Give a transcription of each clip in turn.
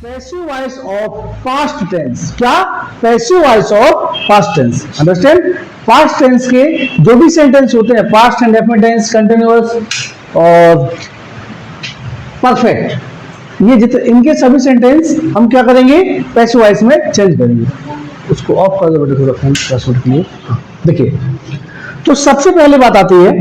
Passive voice of past tense. क्या? Passive voice of past tense. Understand? Past tense के जो भी sentence होते हैं, पास्ट इंडेफिनिट टेंस, कंटिन्यूअस और परफेक्ट, ये जितने इनके सभी सेंटेंस हम क्या करेंगे? पैसिव वॉइस में चेंज करेंगे। उसको ऑफ कर दो बेटे थोड़ा फोन 10 मिनट के लिए। देखिए, तो सबसे पहले बात आती है,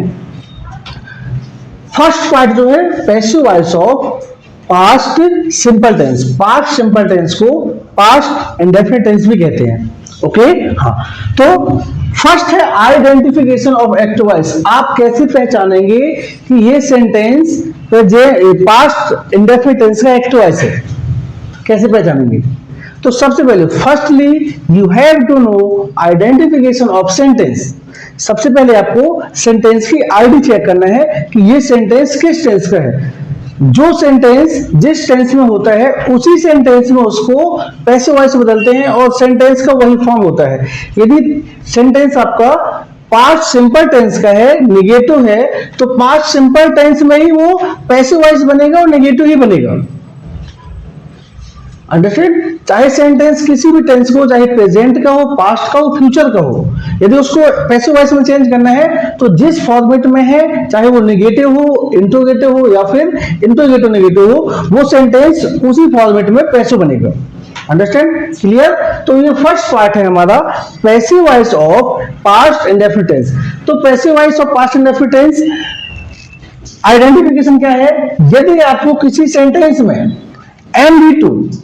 फर्स्ट पार्ट जो है passive voice of past simple tense. Past simple tense को पास्ट इंडेफिनिट टेंस भी कहते हैं। ओके, हाँ। तो फर्स्ट है आइडेंटिफिकेशन ऑफ एक्टिव वॉइस। आप कैसे पहचानेंगे कि ये सेंटेंस पास्ट इंडेफिनिट टेंस का एक्टिव वॉइस है? कैसे पहचानेंगे? तो सबसे पहले firstly you have to know identification of sentence. सबसे पहले आपको सेंटेंस की आईडी चेक करना है कि ये सेंटेंस किस टेंस का है। जो सेंटेंस जिस टेंस में होता है उसी सेंटेंस में उसको पैसिव वॉइस बदलते हैं और सेंटेंस का वही फॉर्म होता है। यदि सेंटेंस आपका पास्ट सिंपल टेंस का है, निगेटिव है, तो पास्ट सिंपल टेंस में ही वो पैसिव वॉइस बनेगा और निगेटिव ही बनेगा। अंडरस्टैंड? चाहे सेंटेंस किसी भी टेंस को, चाहे प्रेजेंट का हो, पास्ट का हो, फ्यूचर का हो, यदि उसको पैसिव वॉइस में चेंज करना है तो जिस फॉर्मेट में है, चाहे वो नेगेटिव हो, इंट्रोगेटिव हो या फिर इंट्रोगेटिव नेगेटिव हो, वो सेंटेंस उसी फॉर्मेट में पैसिव बनेगा। अंडरस्टैंड? क्लियर? तो ये फर्स्ट पार्ट है हमारा passive voice of past indefinite tense. तो passive voice of past indefinite tense identification क्या है? यदि आपको किसी सेंटेंस में MV2,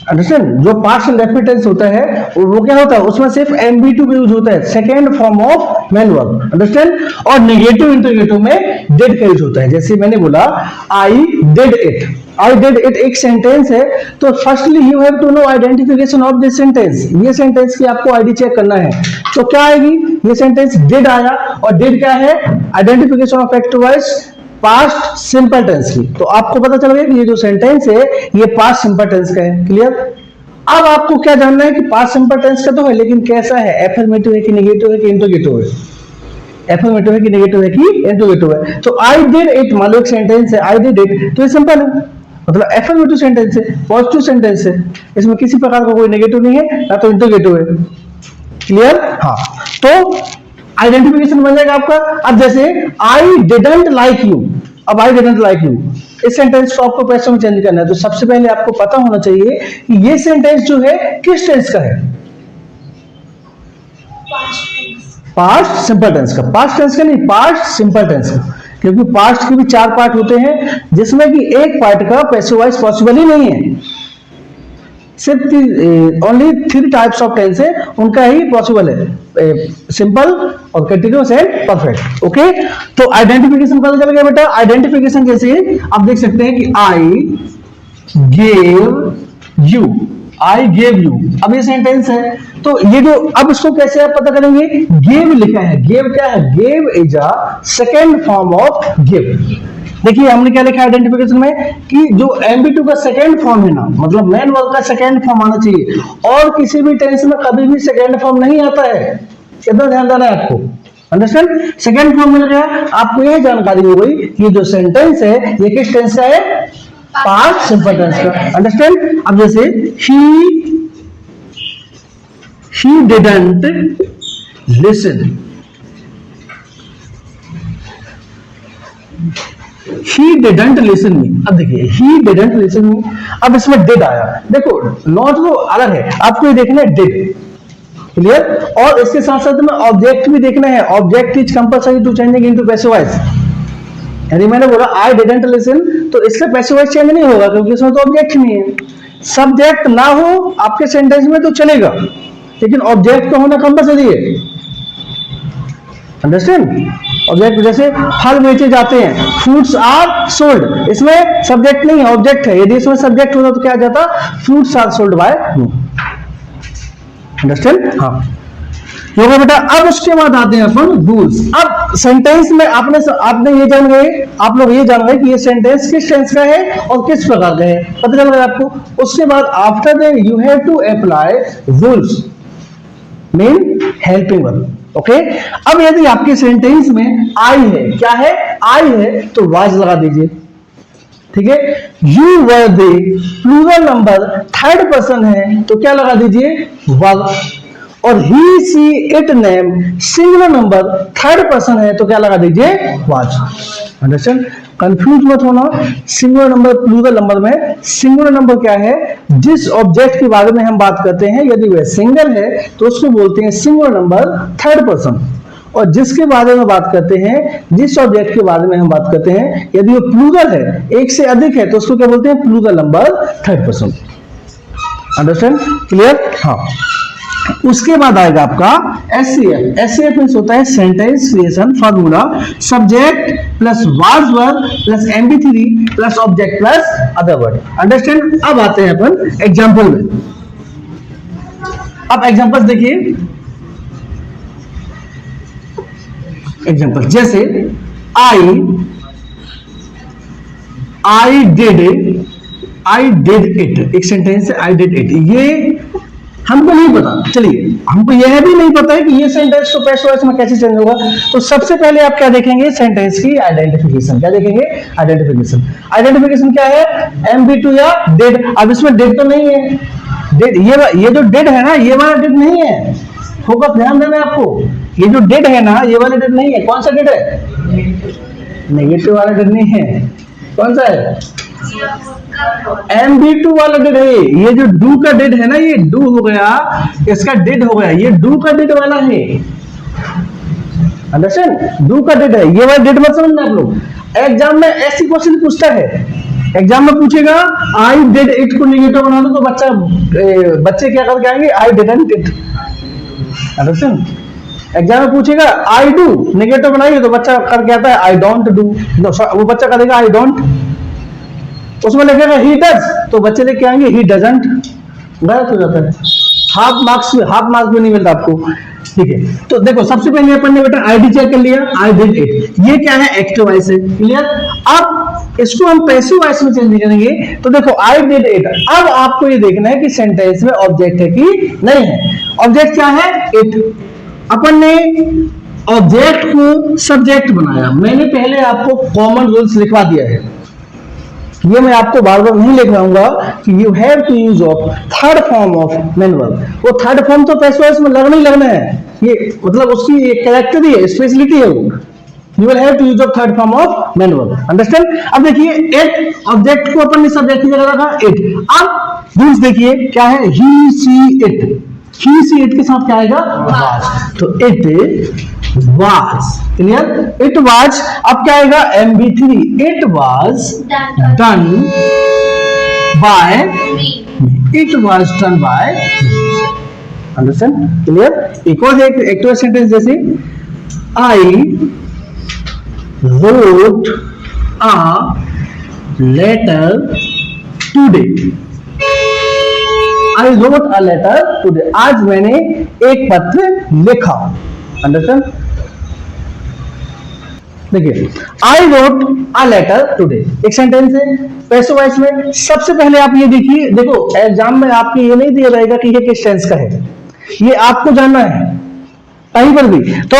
अंडरस्टैंड, जो पास्ट इंडेफिनिट टेंस होता है वो क्या होता है? उसमें सिर्फ MV2 का यूज होता है, second form of main verb. Understand? और नेगेटिव इंटरोगेटिव में डिड का यूज होता है। जैसे मैंने बोला I did it, I did it एक सेंटेंस है, तो firstly you have to know identification of this sentence. ये सेंटेंस की आपको आईडी चेक करना है। तो क्या आएगी? ये सेंटेंस डिड आया, और डिड क्या है? Identification of active voice past simple tense की। तो आपको पता चल गया कि ये जो सेंटेंस है ये पास्ट सिंपल टेंस का है। क्लियर? अब आपको क्या जानना है कि पास्ट सिंपल टेंस का तो है, लेकिन कैसा है? एफर्मेटिव है कि नेगेटिव है कि इंट्रोगेटिव है? एफर्मेटिव है कि नेगेटिव है कि इंट्रोगेटिव है? तो आई डिड इट, मान लो एक सेंटेंस है आई डिड इट, तो ये सिंपल है, मतलब एफर्मेटिव सेंटेंस है, पॉजिटिव सेंटेंस है, इसमें किसी प्रकार का कोई नेगेटिव नहीं है, ना तो इंट्रोगेटिव है। क्लियर? हाँ। तो आइडेंटिफिकेशन बन जाएगा आपका। अब जैसे आई डिडंट लाइक यू, अब आई डिडंट लाइक यू, इस सेंटेंस को आपको पैसिव में चेंज करना है। तो सबसे पहले आपको पता होना चाहिए कि ये सेंटेंस जो है किस टेंस का है? पास्ट सिंपल टेंस का। पास्ट टेंस का नहीं, पास्ट सिंपल टेंस का, क्योंकि पास्ट के भी 4 पार्ट होते हैं, जिसमें कि एक पार्ट का पैसिव वॉइस पॉसिबल ही नहीं है। सिर्फ ओनली 3 टाइप्स ऑफ टेंस है, उनका ही पॉसिबल है, सिंपल और कंटिन्यूअस एंड परफेक्ट। ओके, तो आइडेंटिफिकेशन पता चल गया बेटा। आइडेंटिफिकेशन जैसे आप देख सकते हैं कि I gave you, I gave you, अब ये सेंटेंस है, तो ये जो, अब इसको कैसे आप पता करेंगे? गेव लिखा है, गेव क्या है? Gave is a second form of give. देखिए हमने क्या लिखा आइडेंटिफिकेशन में कि जो MV2 का सेकेंड फॉर्म है ना, मतलब मैन वर्ब का सेकेंड फॉर्म आना चाहिए, और किसी भी टेंस में कभी भी सेकेंड फॉर्म नहीं आता है। इतना ध्यान देना है आपको। अंडरस्टैंड? सेकेंड फॉर्म मिल गया, आपको यह जानकारी हो गई कि जो सेंटेंस है ये किस टेंस का है? पास्ट सिंपल टेंस का। अंडरस्टैंड? अब जैसे he didn't listen, he didn't listen me। अब देखिए he didn't listen me, अब इसमें did आया, देखो नॉट तो अलग है, आपको ये देखना है did। क्लियर? और इसके साथ साथ में ऑब्जेक्ट भी देखना है। Object is compulsory to changing into passive voice. यानी मैंने बोला आई डिडंट लिसन, तो इससे पैसिव वॉइस चेंज नहीं होगा क्योंकि इसमें तो ऑब्जेक्ट नहीं है। सब्जेक्ट ना हो आपके सेंटेंस में तो चलेगा, लेकिन ऑब्जेक्ट तो होना कंपलसरी है। अंडरस्टैंड? ऑब्जेक्ट जैसे फल बेचे जाते हैं, फ्रूट्स आर सोल्ड, इसमें सब्जेक्ट नहीं है, ऑब्जेक्ट है। यदि इसमें सब्जेक्ट होता तो क्या आ जाता? Fruits are sold by me. Understand? हाँ, हो गया बेटा। अब उसके बाद आते हैं अपन रूल्स। अब सेंटेंस में आपने ये जान गए, आप लोग ये जान गए कि ये सेंटेंस किस टेंस का है और किस प्रकार का है, पता चल गया आपको। उसके बाद after that you have to apply rules, mean helping verb. Okay, अब यदि आपके सेंटेंस में आई है, क्या है? आई है, तो वाज लगा दीजिए। ठीक है। You were they plural number third person है तो क्या लगा दीजिए वर, और he she it name singular number third person है तो क्या लगा दीजिए वाज। अंडरस्टैंड, कंफ्यूज मत होना। सिंगुलर नंबर प्लूरल नंबर में सिंगुलर नंबर क्या है, जिस ऑब्जेक्ट के बारे में हम बात करते हैं यदि वह सिंगल है तो उसको बोलते हैं सिंगुलर नंबर थर्ड पर्सन, और जिसके बारे में बात करते हैं, जिस ऑब्जेक्ट के बारे में हम बात करते हैं यदि वो प्लूरल है, एक से अधिक है तो उसको क्या बोलते हैं plural number third person. Understand, clear? हाँ, उसके बाद आएगा आपका SCF। SCF मींस होता है sentence creation formula, subject plus was verb plus MB3 plus object plus other word. Understand. अब आते हैं अपन एग्जांपल में। अब एग्जांपल्स देखिए, एग्जांपल जैसे आई डिड इट, एक सेंटेंस है आई डिड इट। ये हमको नहीं पता, चलिए हमको यह भी नहीं पता है कि ये सेंटेंस तो पैसिव वॉइस में कैसे चेंज होगा। तो सबसे पहले आप क्या देखेंगे, सेंटेंस की आइडेंटिफिकेशन। क्या देखेंगे, आइडेंटिफिकेशन। आइडेंटिफिकेशन क्या है, MB2 या डिड। अब इसमें डिड तो नहीं है, डिड ये जो डिड है ना ये वाला डिड नहीं है, फोकस ध्यान देना आपको। ये जो डिड है ना ये वाला डिड नहीं है। कौन सा डिड है, नेगेटिव वाला डिड नहीं है। कौन सा है, MB2 वाला डिड है। ये जो डू का डिड है ना, ये डू हो गया, इसका डिड हो गया, ये डू का डिड वाला है। अंडरस्टैंड, डू का डिड है, ये वाला डिड मत समझना आप लोग। एग्जाम में ऐसी क्वेश्चन पूछता है, एग्जाम में पूछेगा आई डिड इट को नेगेटिव बना दो तो बच्चे क्या करके आएंगे, I didn't it. Understand, exam में पूछेगा आई डू नेगेटिव बनाइए तो बच्चा करके आता है आई डोंट डू, वो बच्चा करेगा आई डोंट। उसमें लिखेगा ही डज तो बच्चे लेके आएंगे ही डजंट। गलत हो जाता है, हाफ मार्क्स भी नहीं मिलता आपको। ठीक है, तो देखो सबसे पहले अपन ने बेटा आईडी चेक कर लिया, आई डिड इट। ये क्या है, एक्टिव वॉइस है। क्लियर? अब इसको हम पैसिव वॉइस में चेंज करेंगे तो देखो आई डिड इट। अब आपको ये देखना है कि सेंटेंस में ऑब्जेक्ट है कि नहीं है। ऑब्जेक्ट क्या है, इट। अपन ने ऑब्जेक्ट को सब्जेक्ट बनाया। मैंने पहले आपको कॉमन रूल्स लिखवा दिया है, ये मैं आपको बार बार नहीं लिख रहा कि you have to use of third form of manual. वो थर्ड फॉर्म तो पैसिव वॉइस में लगना ही लगना है, ये मतलब उसकी एक कैरेक्टर ही है, स्पेशलिटी है वो। You will have to use of third form of manual. Understand. अब देखिए इट ऑब्जेक्ट को अपन ने सब्जेक्ट की जगह रखा इट। अब रूल्स देखिए क्या है, ही she it. He she it के साथ क्या आएगा, वाज। तो it was. Clear? It was. अब क्या आएगा, MB3। It was done by, it was done by. Understand? Clear? एक और एक्टिव सेंटेंस जैसे आई wrote a letter today. I wrote a letter today. आज मैंने एक पत्र लिखा। अंडरस्टैंड? देखिए I wrote a letter today एक सेंटेंस है पैसिव वॉइस में। सबसे पहले आप ये देखिए, देखो एग्जाम में आपको ये नहीं दिया जाएगा कि ये किस टेंस का है, ये आपको जानना है कहीं पर भी। तो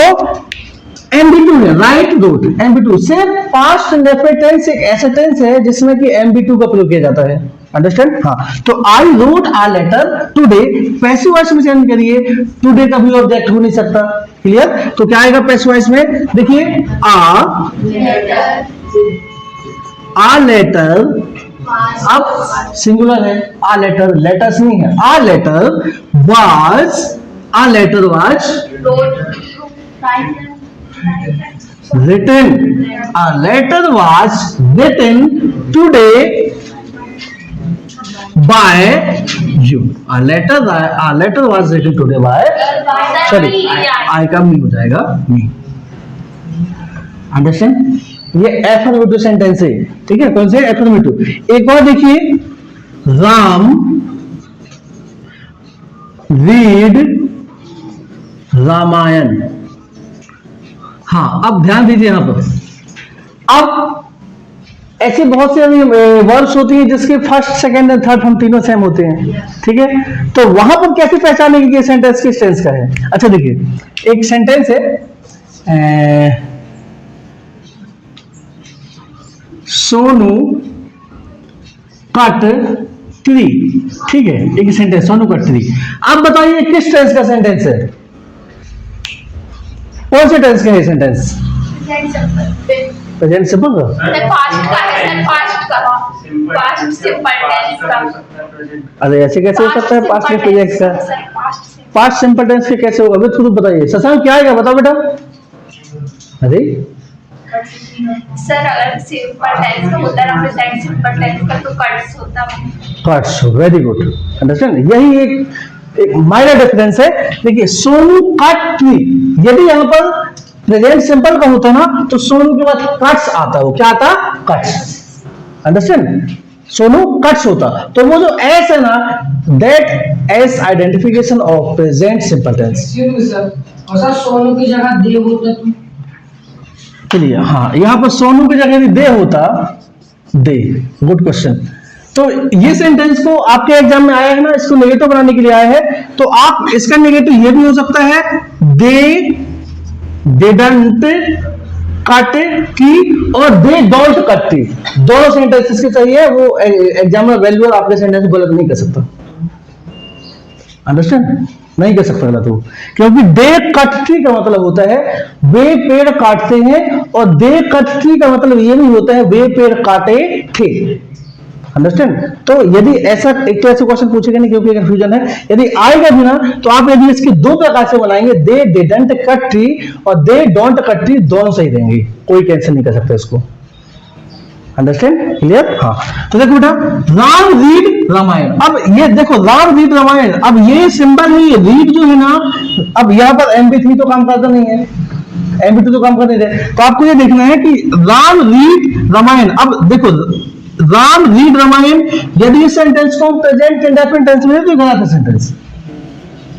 MB2 है, राइट रोट। MB2 से पास्ट इंडेफिनिट टेंस एक ऐसा टेंस है जिसमें कि MB2 का प्रयोग किया जाता है। अंडरस्टैंड? हाँ, तो I wrote a letter today passive voice में चेंज करिए, टुडे का भी ऑब्जेक्ट हो नहीं सकता। क्लियर? तो क्या आएगा पैसिव वॉइस में, देखिए आ लेटर। अब सिंगुलर है, आ लेटर, लेटर्स नहीं है। A letter was, a letter was written, a letter was written today by you. A letter was written today by, sorry I का मी हो जाएगा मी। अंडरस्टैंड? ये एफर्मेटिव सेंटेंस है, ठीक है। कौन से एफर्मेटिव? एक और देखिए, राम रीड रामायण। हाँ, अब ध्यान दीजिए यहां पर। अब ऐसे बहुत से वर्ड्स होती हैं जिसके first, second and third form तीनों सेम होते हैं, ठीक है। तो वहां पर कैसे पहचानेंगे कि सेंटेंस किस टेंस का है? अच्छा देखिए, एक सेंटेंस है सोनू कट ट्री, ठीक है, एक सेंटेंस सोनू कट ट्री। अब बताइए किस टेंस का सेंटेंस है, कौन से टेंस का है सेंटेंस? प्रेजेंट सिंपल का, पास्ट का है सर, पास्ट सिंपल टेंस का। अरे ऐसे कैसे हो सकता है पास्ट में प्रेजेंट का? पास्ट सिंपल टेंस के कैसे होगा, अभी खुद बताइए। शशांक क्या आएगा बताओ बेटा। अरे सर अगर सिंपल टेंस का होता है प्रेजेंट सिंपल टेंस का तो कट्स होता है। Cuts, very good, understand. यही एक माइनर डिफरेंस है। देखिए सोनू कट ट्री, यदि यहाँ पर प्रेजेंट सिंपल का होता ना तो सोनू के बाद कट्स आता, वो क्या आता? Cuts, understand. सोनू कट्स होता, तो वो जो एस है ना, that S identification of present simple tense. Sir Sonu की जगह दे होता तो? चलिए हाँ, यहाँ पर सोनू की जगह यदि दे होता, दे, गुड क्वेश्चन। तो ये सेंटेंस को आपके एग्जाम में आया है ना, इसको नेगेटिव बनाने के लिए आया है, तो आप इसका नेगेटिव ये भी हो सकता है, दे डिडंट कट टी और दे डोंट कट टी। दोनों सेंटेंसेस के चाहिए, वो एग्जाम में वैल्यू आपके सेंटेंस गलत नहीं कर सकता, अंडरस्टैंड, नहीं कर सकता गलत वो, क्योंकि दे कट ट्री का मतलब होता है वे पेड़ काटते हैं, और दे कट ट्री का मतलब ये नहीं होता है वे पेड़ काटे थे, अंडरस्टैंड। तो यदि ऐसा एक तो ऐसे क्वेश्चन पूछेगा नहीं क्योंकि कंफ्यूजन है, यदि आएगा भी ना तो आप यदि इसके दो प्रकार से बनाएंगे, दे डिडंट कट ट्री और दे डोंट कट ट्री, दोनों सही रहेंगे, कोई कैंसिल नहीं कर सकता इसको, अंडरस्टैंड, क्लियर। हाँ तो देखो बेटा, राम रीड रामायण। अब ये देखो राम रीड रामायण, अब ये सिंबल नहीं है, रीड जो है ना, अब यहाँ पर MB3 तो काम करता नहीं है, MB2 तो काम कर नहीं रहे, तो आपको ये देखना है कि राम रीड रामायण। अब देखो राम रीड रामायण, यदि इस सेंटेंस को प्रेजेंट इंडेफिनिट टेंस में तो गलत है सेंटेंस,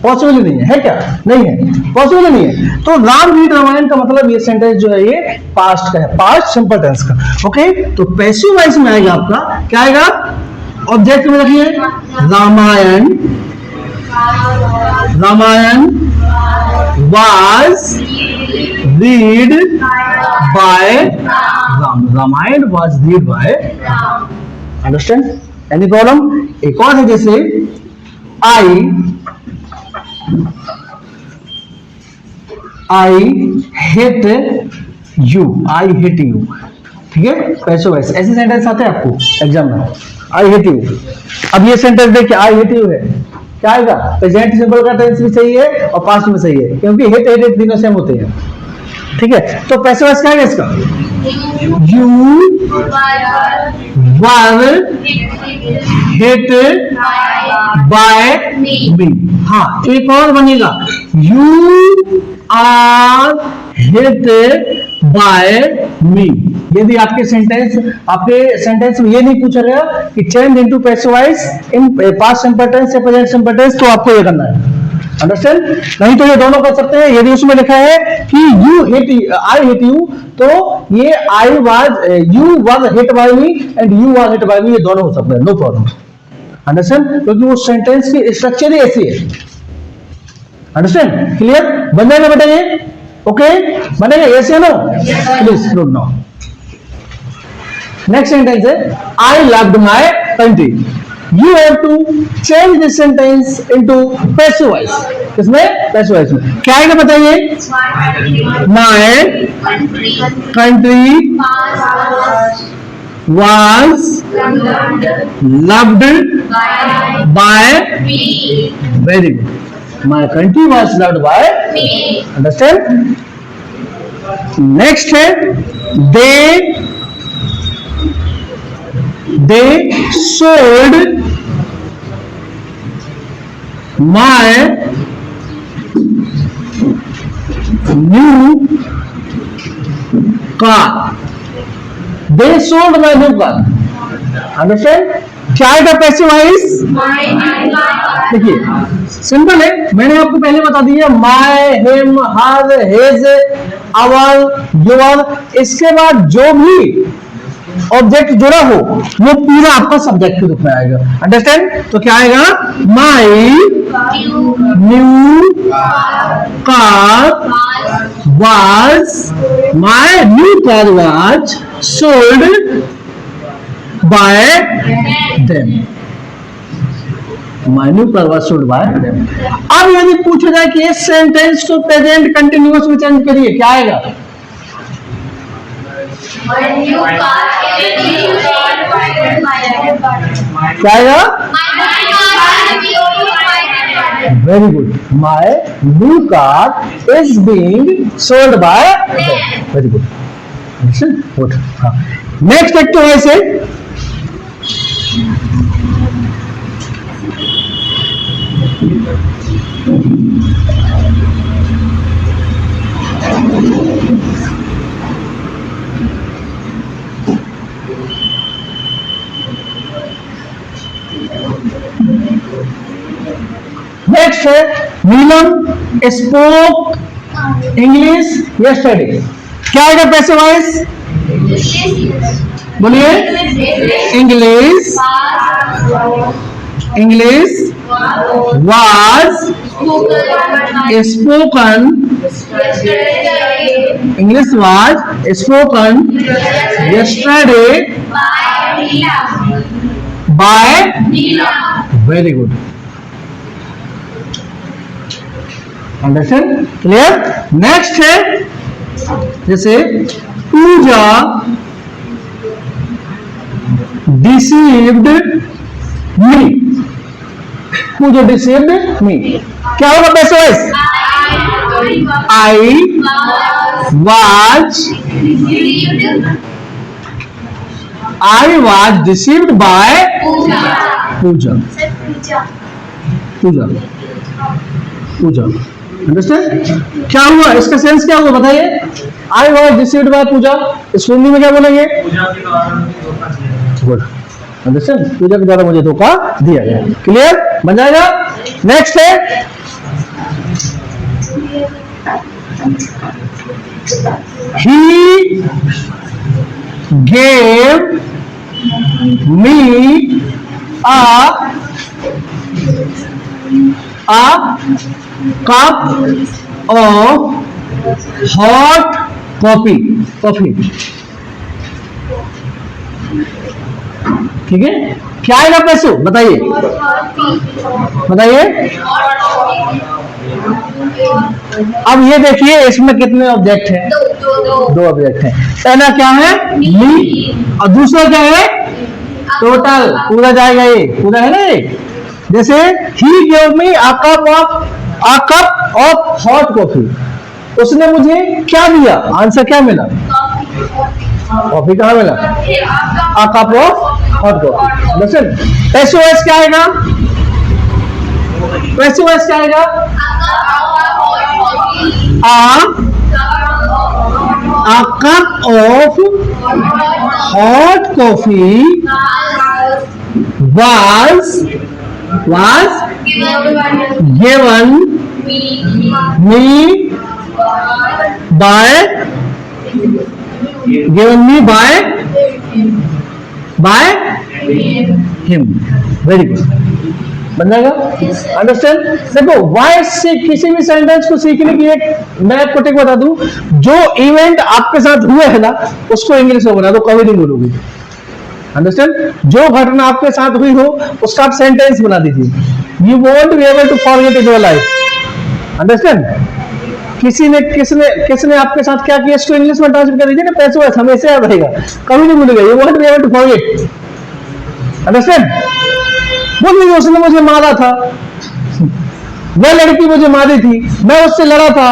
पॉसिबल नहीं है क्या? नहीं है, पॉसिबल नहीं है। तो राम रीड रामायण का मतलब ये सेंटेंस जो है ये पास्ट का है, पास्ट सिंपल टेंस का। ओके, तो पैसिव वॉइस में आएगा आपका, क्या आएगा? ऑब्जेक्ट में रखिए Ramayan, Ramayan was read by Ram, Ramayan was read by Ram, understand, any problem? एक और है जैसे I hate you, I hate you, ठीक है, पैसिव वॉइस। ऐसे सेंटेंस आते हैं आपको एग्जाम में, I hate you। अब ये सेंटेंस देखिए, I hate you है, क्या आएगा? प्रेजेंट सिंपल का टेंस भी सही है और पास्ट में सही है, क्योंकि hate hated तीनों सेम होते हैं, ठीक है। तो पैसिव वॉइस क्या है इसका? You were hated by me। हाँ, एक और बनेगा, you are hated by me। यदि आपके सेंटेंस में ये नहीं पूछा गया कि change into passive voice in past simple tense या प्रेजेंट सिंपल टेंस, तो आपको ये करना है, अंडरस्टैंड। नहीं तो ये दोनों कर सकते हैं। यदि उसमें लिखा है कि you hate, I hate you, तो ये you was hit by me and you was hit by me, ये दोनों हो सकते हैं, नो प्रॉब्लम, अंडरस्टैंड, क्योंकि वो सेंटेंस की स्ट्रक्चर ही ऐसी है, अंडरस्टैंड, क्लियर। बन जाएगा बेटा ये? ओके, बनेगा? यस या no? Please note now. Next sentence है I loved my country. You have to change this sentence into passive voice। किसमें? passive voice में। क्या आएगा बताइए? My country was loved by me। Very good। My country was loved by me। Understand? Next है they sold my new car। They sold my new car। Understand? क्या है passive voice? देखिए simple है, मैंने आपको पहले बता दिया, my, him, her, his, our, your, इसके बाद जो भी ऑब्जेक्ट जुड़ा हो वो पूरा आपका सब्जेक्ट के रूप में आएगा, अंडरस्टैंड। तो क्या आएगा? My new car was, my new car was sold by them. Minute car was sold by them. अब यदि पूछा जाए कि इस सेंटेंस को प्रेजेंट कंटिन्यूअस में चेंज करिए, क्या आएगा? क्या आएगा? Very good. My new car is being sold by them. Very good. Good. Next एक तो ऐसे नेक्स्ट है नीलम स्पोक इंग्लिश यस्टरडे. क्या आएगा पैसे वाइज? बोलिए. English was spoken. English was spoken yesterday by. Very good. Understand? Clear? Next है जैसे पूजा deceived me. पूजा deceived me. क्या होगा passive? I was deceived by Puja. Understand? क्या हुआ? इसका सेंस क्या हुआ बताइए? I was deceived by Puja. इस हिंदी में क्या बोलेंगे? गुड. अंडरस्टैंड? पूजा के द्वारा मुझे धोखा दिया गया. क्लियर? बन जाएगा. नेक्स्ट है he gave me a cup of hot coffee. ठीक है? क्या आएगा पैसों? बताइए. अब ये देखिए इसमें कितने ऑब्जेक्ट हैं? दो ऑब्जेक्ट हैं. पहला क्या है? मी. और दूसरा क्या है? टोटल. पूरा जाएगा ये. पूरा है ना ये. जैसे he gave me a cup of hot coffee. उसने मुझे क्या दिया? आंसर क्या मिला? कॉफी. कहाँ मिला? a cup of hot coffee. लसन. SOS क्या आएगा? SOS क्या आएगा? a cup of hot coffee was given me by him. Very good. बन जाएगा. अंडरस्टैंड? देखो वाई से किसी भी सेंटेंस को सीखने की एक मैं आपको टिक बता दूं. जो इवेंट आपके साथ हुए है ना उसको इंग्लिश में बना दो, कभी नहीं भूलोगे. अंडरस्टैंड? जो घटना आपके साथ हुई हो उसका आप सेंटेंस बना दीजिए. You won't be able to forget in your life. Understand? किसने आपके साथ क्या किया इसको इंग्लिश में ट्रांसलेट कर दीजिए ना. पैसे वैसे हमेशा याद रहेगा, कभी नहीं भूलेगा. You won't be able to forget. Understand? बोल दीजिए उसने मुझे मारा था, वह लड़की मुझे मारी थी, मैं उससे लड़ा था,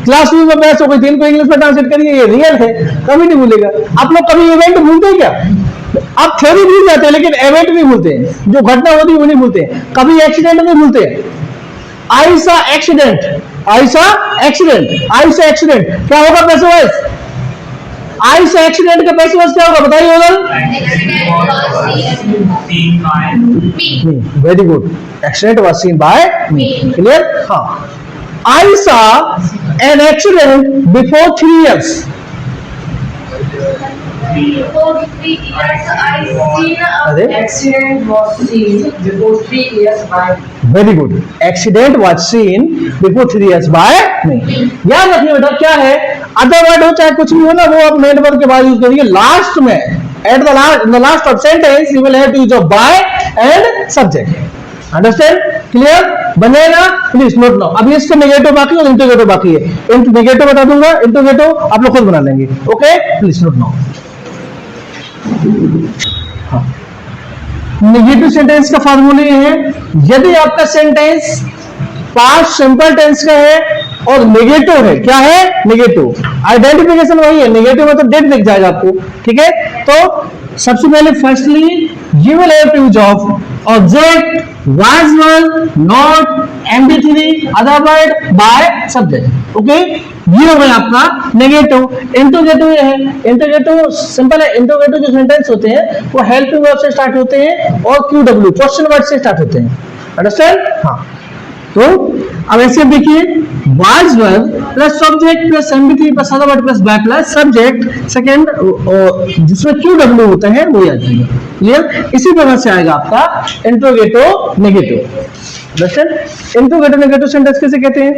क्लासरूम में बहस हो गई थी. इनको इंग्लिश में ट्रांसलेट करिए. ये रियल है, कभी नहीं भूलेगा. आप लोग कभी इवेंट भूलते हैं क्या? आप थ्योरी भूल जाते हैं लेकिन इवेंट नहीं भूलते हैं. जो घटना होती है वो नहीं भूलते हैं. कभी एक्सीडेंट नहीं भूलते हैं. आई सा एक्सीडेंट. क्या होगा पैसे वाइज? आई से एक्सीडेंट का पैसे वाइज क्या होगा बताइए. Very good. Accident was seen by me. Clear? हाँ. I saw an accident before 3 years. Before 3 years, I seen an accident was seen before 3 years by me. Very good. Accident was seen before 3 years by me. याद रखिए बेटा क्या है, other word हो चाहे कुछ भी हो ना वो आप मेन वर्ड के बाद यूज करिए. लास्ट में at the last of sentence you will have to use of by and subject। Understand? Clear? बनेगा? Please note now. अभी इसका नेगेटिव बाकी और इंटरोगेटिव बाकी है। नेगेटिव बता दूंगा, इंटरोगेटिव आप लोग खुद बना लेंगे। Okay, please note now. Negative sentence का फॉर्मूला ये है, यदि आपका सेंटेंस पास्ट सिंपल टेंस का है और नेगेटिव है, क्या है? नेगेटिव। आइडेंटिफिकेशन वही है, नेगेटिव मतलब डेट दिख जाएगा आपको, ठीक है? तो सबसे पहले firstly you will have to use of object, was one, not, एमडी3, other word, by, subject. Okay, ये हो गया आपका नेगेटिव। इंटरोगेटिव ये है, इंटरोगेटिव सिंपल है। इंटरोगेटिव जो सेंटेंस होते हैं वो हेल्पिंग वर्ब से स्टार्ट होते हैं और क्यूडब्ल्यू क्वेश्चन वर्ड से स्टार्ट होते हैं। अंडरस्टैंड? हाँ, तो अब ऐसे देखिए, was verb plus subject plus एमडी3 plus other word plus by plus subject, second जिसमें क्यूडब्ल्यू होता है वो आ जाएगा। क्लियर? इसी तरह से आएगा आपका interrogative negative. Understand? Interrogative negative sentence कैसे कहते हैं?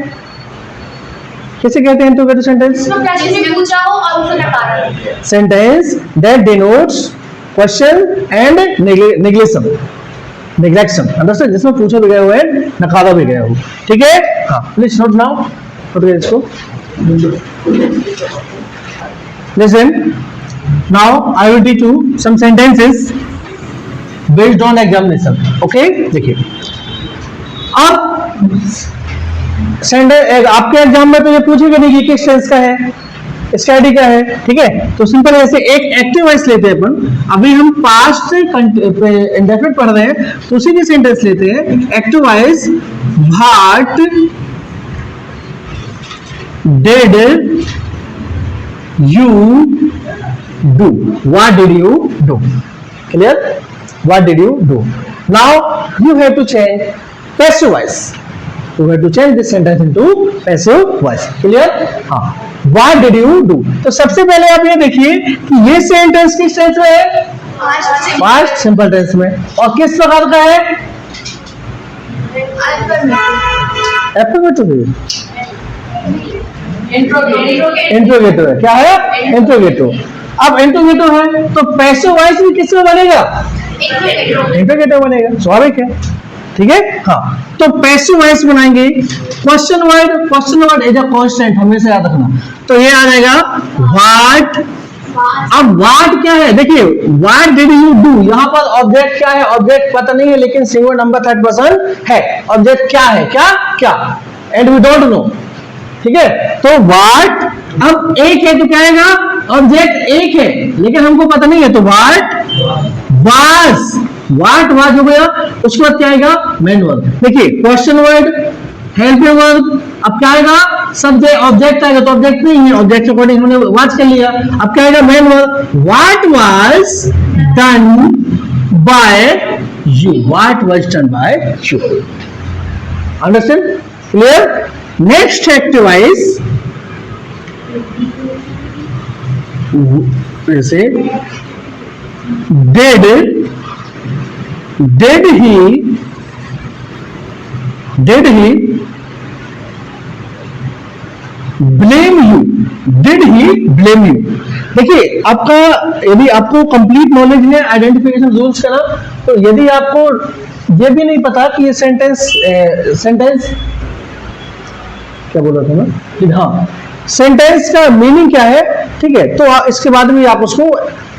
कैसे कहते हैं इंटरोगेटिव सेंटेंस? पूछा हो और उसको नकारा हो। Sentence that denotes question and neglection, neglection. Understand? जिसमें पूछा भी गया हुआ है, नकारा भी गया हो। ठीक है? हाँ, प्लीज नोट नाउ, नोट करिए इसको। Listen, now I will teach you some sentences based on examination. Okay, देखिए अब सेंटेंस आपके एग्जाम में तो ये पूछेगा नहीं कि किस टेंस का है, इसका आईडी क्या है। ठीक है? तो सिंपल ऐसे एक एक्टिव वॉइस लेते हैं अपन। अभी हम पास्ट इंडेफिनिट पढ़ रहे हैं तो उसी की सेंटेंस लेते हैं। Active voice, what did you do, what did you do. Clear? What did you do. Now you have to change passive voice, you have to change this sentence into passive voice। Clear? हाँ, what did you do। तो सबसे पहले आप ये देखिए कि ये sentence किस टेंस में है? पास्ट सिंपल टेंस में। और किस प्रकार का है? एफर्मेटिव, इंट्रोगेटिव है। क्या है? इंट्रोगेटिव। अब इंट्रोगेटिव है तो पैसिव वॉइस भी किस में बनेगा? इंट्रोगेटिव बनेगा, स्वाभाविक है। ठीक है? हाँ, तो पैसिव वॉइस बनाएंगे। Question word is a constant, हमेशा याद रखना। तो ये आ जाएगा व्हाट। अब व्हाट क्या है? देखिए, व्हाट डिड यू डू, यहां पर ऑब्जेक्ट क्या है? ऑब्जेक्ट पता नहीं है, लेकिन सिंगुलर नंबर थर्ड पर्सन है। ऑब्जेक्ट क्या है? क्या क्या, एंड वी डोंट नो। ठीक है? तो व्हाट, अब एक है तो क्या आएगा? ऑब्जेक्ट एक है लेकिन हमको पता नहीं है, तो व्हाट वाज, व्हाट वाज हो गया। उसके बाद क्या आएगा? Main verb. देखिए, क्वेश्चन वर्ड, हेल्पिंग वर्ब, अब क्या आएगा? सब्जेक्ट, ऑब्जेक्ट आएगा तो ऑब्जेक्ट नहीं है, ऑब्जेक्ट अकॉर्डिंग हमने वाज कर लिया। अब क्या आएगा? Main verb. What was done by you, what was done by you. Understand? Clear? Next active voice, जैसे did he blame you, did he blame you। देखिए, आपका यदि आपको कंप्लीट नॉलेज है आइडेंटिफिकेशन रूल्स का ना, तो यदि आपको ये भी नहीं पता कि ये सेंटेंस क्या बोला था ना कि हाँ सेंटेंस का मीनिंग क्या है, ठीक है, तो इसके बाद भी आप उसको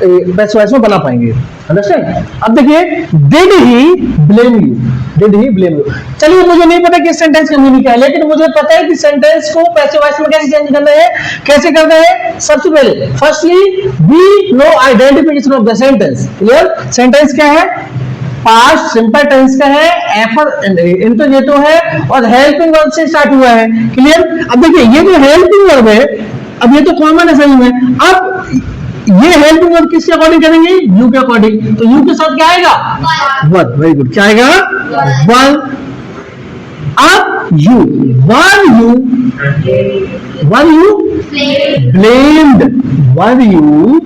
पैसिव वॉइस में बना पाएंगे। अंडरस्टैंड? अब देखिए, did he blame you, did he blame you. चलिए, मुझे नहीं पता कि सेंटेंस का मीनिंग क्या है, लेकिन मुझे पता है कि सेंटेंस को पैसिव वॉइस में कैसे चेंज करना है। कैसे करना है? सबसे पहले firstly we know identification of the sentence. Clear? Sentence क्या है? पास्ट सिंपल टेंस का है, इंटरोगेटिव है और हेल्पिंग वर्ब से स्टार्ट हुआ है। क्लियर? अब देखिए, ये जो हेल्पिंग वर्ब है, अब ये तो कॉमन है सही में। अब ये हेल्पिंग वर्ब किसके अकॉर्डिंग करेंगे? यू के अकॉर्डिंग। तो यू के साथ क्या आएगा? वन। Very good. क्या आएगा? वन। अब you, one you blamed, one you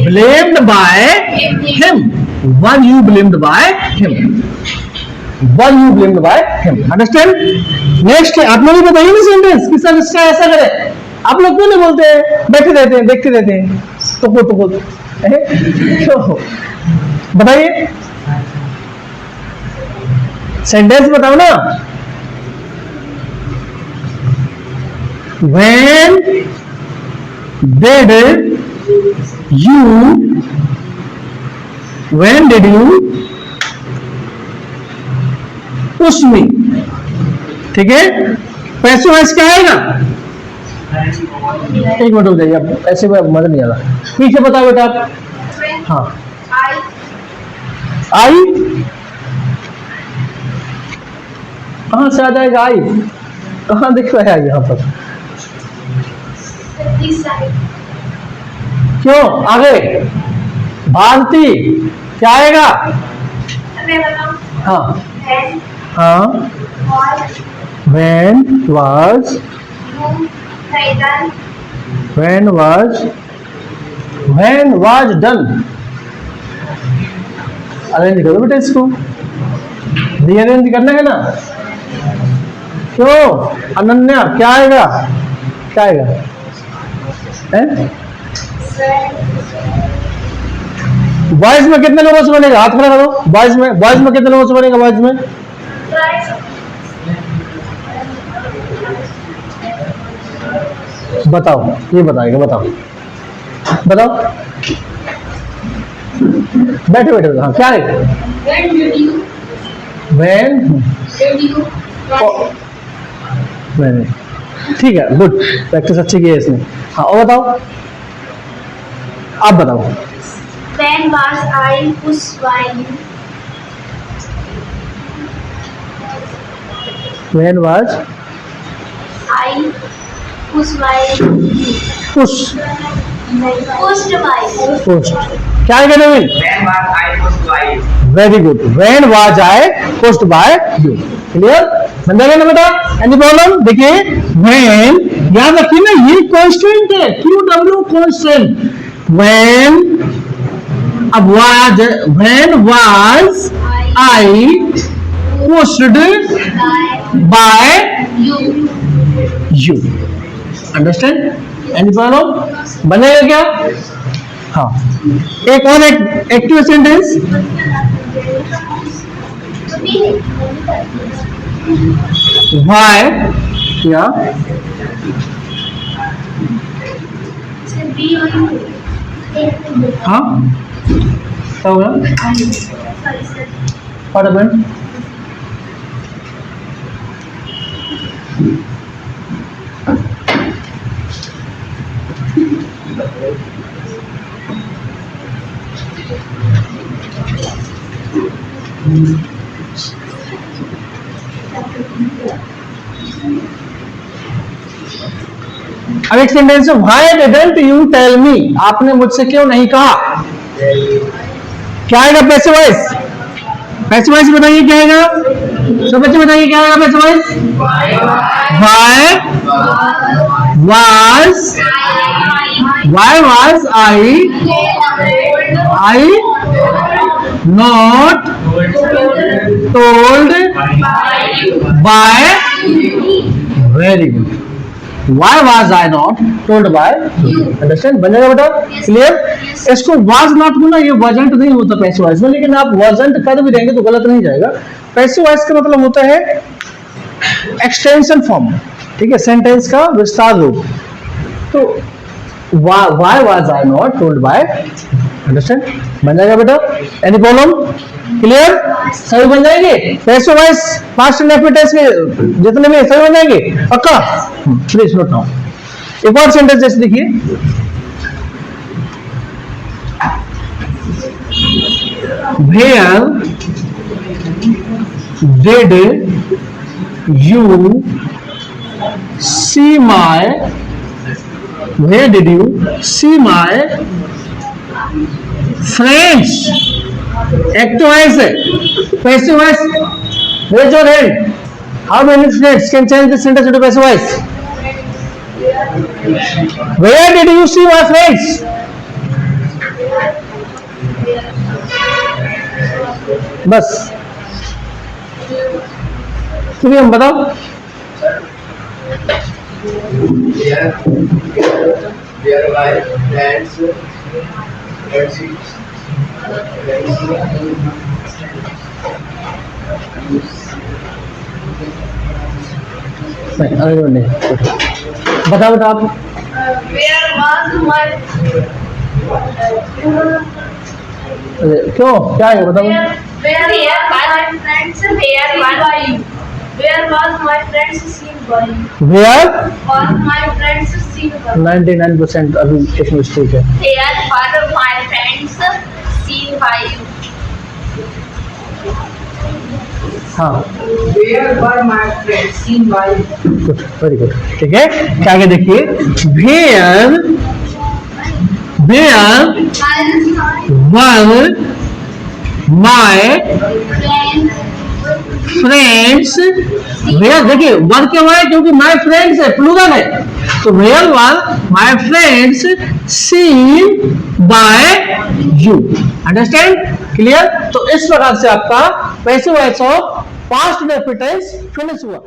blamed by him, one you blamed by him, one you blamed by him. Understand? Next है, आप लोग बताइए ना सेंटेंस किस तरह इसका ऐसा करे। आप लोग क्यों नहीं बोलते हैं? बैठे रहते हैं, देखते रहते हैं, तो तो बताइए, सेंटेंस बताओ ना। When did you push me? ठीक है, पैसे वैसे क्या आएगा? एक मिनट रुक जाइए, अब ऐसे में मजा नहीं आ रहा, पीछे बताओ बेटा आप। हाँ, आई कहाँ से आ जाएगा? आई कहाँ दिख रहा है यहाँ पर? क्यों आगे? भारती क्या आएगा? हाँ हाँ, when was done। अरेंज करो बेटा इसको, रीअरेंज करना है ना। क्यों अनन्या क्या आएगा? क्या आएगा? बॉयज में कितने लोगों से बनेगा? हाथ खड़ा करो। बॉयज में कितने लोगों से बनेगा? बॉयज में बताओ, ये बताएगा, बताओ बताओ, बैठे बैठे। हाँ क्या है? when ठीक है, गुड, प्रैक्टिस अच्छी की है इसने। हाँ और बताओ, आप बताओ। When was I pushed by you? When was I pushed by you? push Pushed by you. pushed क्या है नवीन? When was I pushed by you? Very good, when was I pushed by you। Clear? बन जाएगा ना बेटा? Any problem? देखिए when, याद रखिए ना ये कांस्टेंट है, QW कांस्टेंट। when, अब was, when was I pushed by you। Understand? Any problem? बनेगा क्या? हाँ, एक और एक्टिव सेंटेंस। Why या हाँ क्या होगा? What happened? अब एक सेंटेंस है, why didn't you tell me? आपने मुझसे क्यों नहीं कहा? क्या आएगा पैसे वाइज? पैसे वाइज बताइए क्या आएगा? सब बच्चे बताइए क्या आएगा पैसे wise? Why was I not told by, very good, why was I not told by you? Understand? बन जाएगा बेटा? क्लियर? इसको was not होना, ये wasn't नहीं होता पैसे वाइज में, लेकिन आप wasn't कर भी देंगे तो गलत नहीं जाएगा। पैसे वाइज का मतलब होता है एक्सटेंशन फॉर्म, ठीक है, सेंटेंस का विस्तार रूप। तो why was I not told by? Understand? बन जाएगा बेटा? Any problem? क्लियर? सभी बन जाएंगे पैसे वाइज पास्ट एंड टेंस के जितने भी सभी बन जाएंगे पक्का? Please note down. एक और सेंटेंस जैसे देखिए, where did you see my, where did you see my friends? Active voice है, passive voice, raise your hand. How many friends can change this sentence into passive voice? Where did you see my friends? बस चलिए हम बताओ। Where my friends नहीं अगले बंदे बताओ आप। Where was my क्यों क्या है बताओ। where was my friends seen by you? Where was my friends seen by you? Were Was my friends seen by you? 99% अभी एक मिस्टेक है। Here were my friends seen by you. हाँ Where were my friends seen by you? Good very good ठीक है। क्या आगे देखिए were were were my friends were देखिए वर क्यों है क्योंकि माय फ्रेंड्स है प्लूरल है तो were were my friends seen by you understand clear. तो इस प्रकार से आपका passive voice of past indefinite tense finish हुआ।